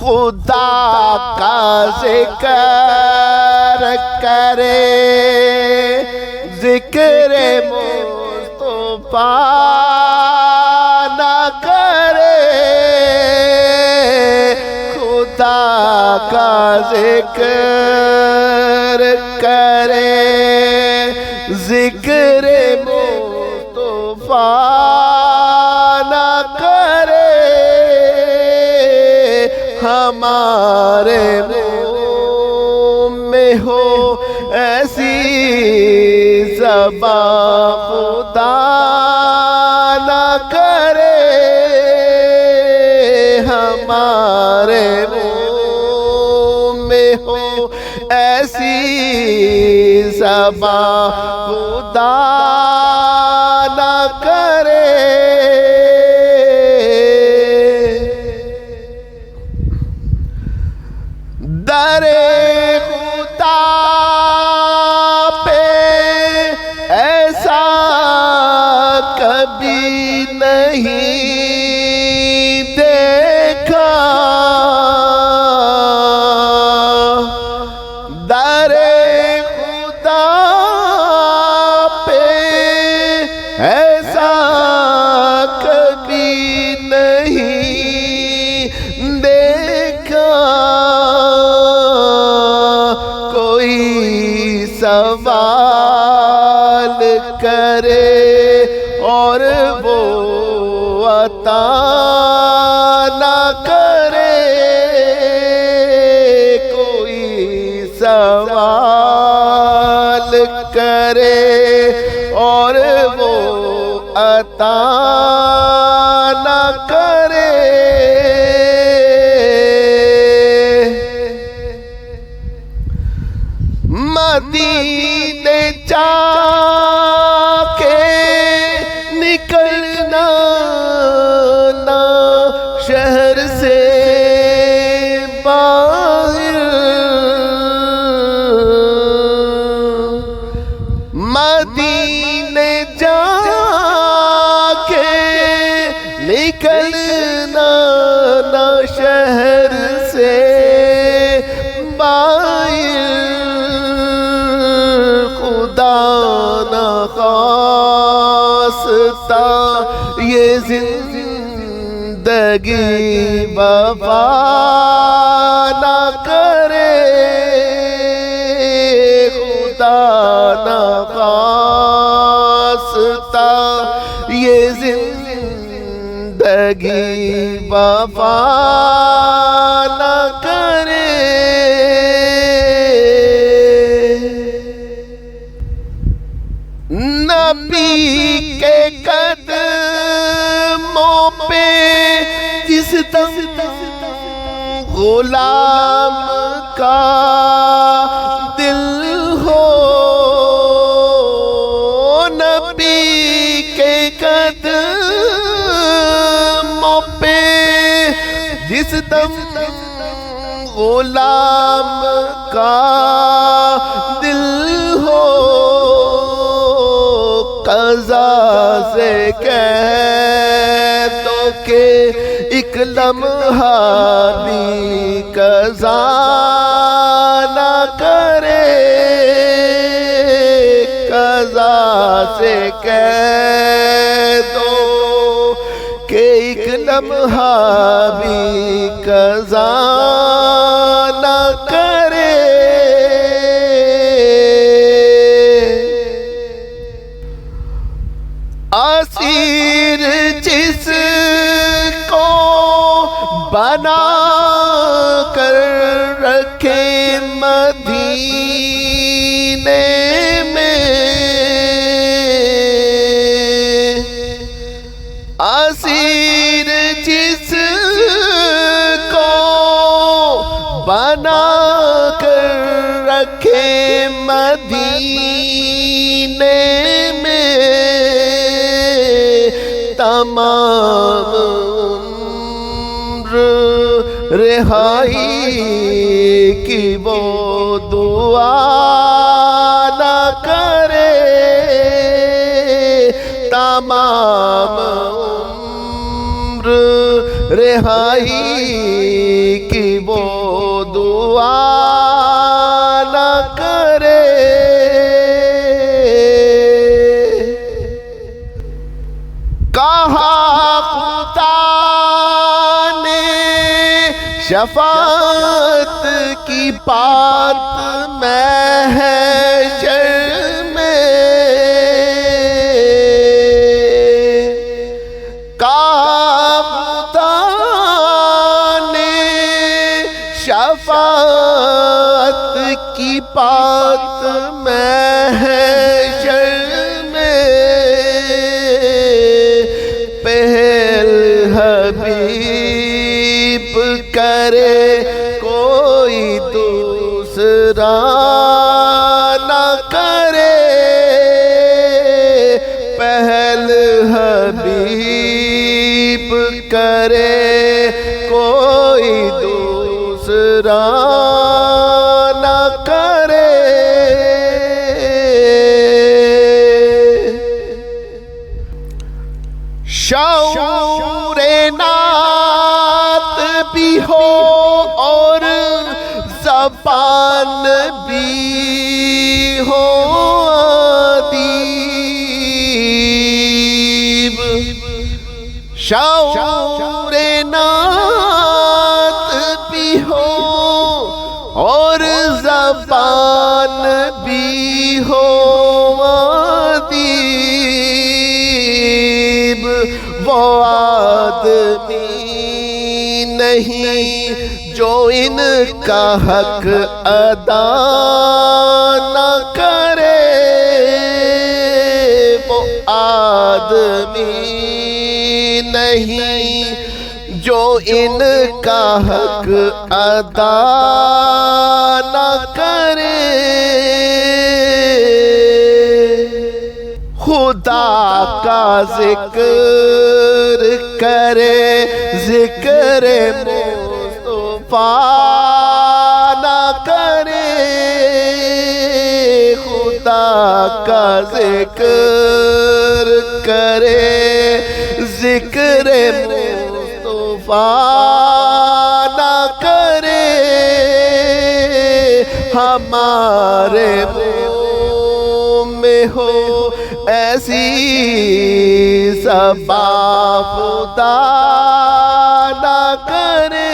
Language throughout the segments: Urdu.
خدا کا ذکر کرے، ذکر مصطفیٰ نہ کرے، خدا کا ذکر کرے، ذکر مصطفیٰ نہ کرے، ہمارے منہ میں ہو ایسی زبان خدا نہ کرے، ہمارے منہ میں ہو ایسی زبان خدا نہ کرے۔ در خدا پہ ایسا کبھی نہیں دیکھا، در خدا پہ ایسا کبھی نہیں دیکھا، کوئی سوال کرے اور وہ عطا نہ کرے، کوئی سوال کرے اور وہ عطا نہ کرے۔ مدینے جا کے نکلنا نہ شہر سے باہر، مدینے جا کے نکلنا نہ شہر سے باہر، خدا نخواستہ یہ زندگی وفا نہ کرے، خدا نخواستہ یہ زندگی وفا نہ کرے۔ نبی کے قدموں پہ جس دم غلام کا دل ہو، نبی کے قدموں پہ جس دم غلام کا دل ہو، قضا سے کہہ دو کہ ایک لمحہ بھی قضا نہ کرے، قضا سے کہہ دو کہ ایک لمحہ بھی قضا نہ کرے۔ اسیر جس کو بنا کر رکھے مدینے میں، اسیر جس کو بنا کر رکھے مدینے میں، تمام عمر رہائی کی وہ دعا نہ کرے، تمام عمر رہائی کی دعا نہ کرے، کہا خدا نے شفاعت کی بات محشر میں، کہا خدا نے شفاعت کی بات محشر میں، پہل حبیب کرے کوئی دوسرا نہ کرے، پہل حبیب کرے کوئی دوسرا نہ کرے۔ شعور نعت بھی ہو اور زبان بھی ہو ادیب، شعور نعت بھی ہو اور زبان بھی ہو ادیب، وہ آدمی نہیں جو ان کا حق ادا نہ کرے، وہ آدمی نہیں جو ان کا حق ادا نہ کرے۔ خدا کا ذکر کرے، ذکر مصطفیٰ نہ کرے، خدا کا ذکر کرے، ذکر مصطفیٰ نہ کرے، ہمارے منہ میں ہو ایسی صبا خدا نہ کرے،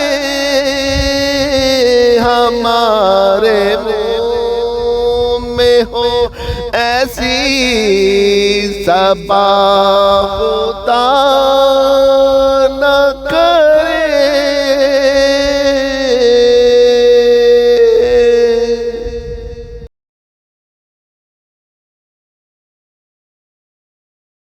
ہمارے منہ میں ہو ایسی صبا خدا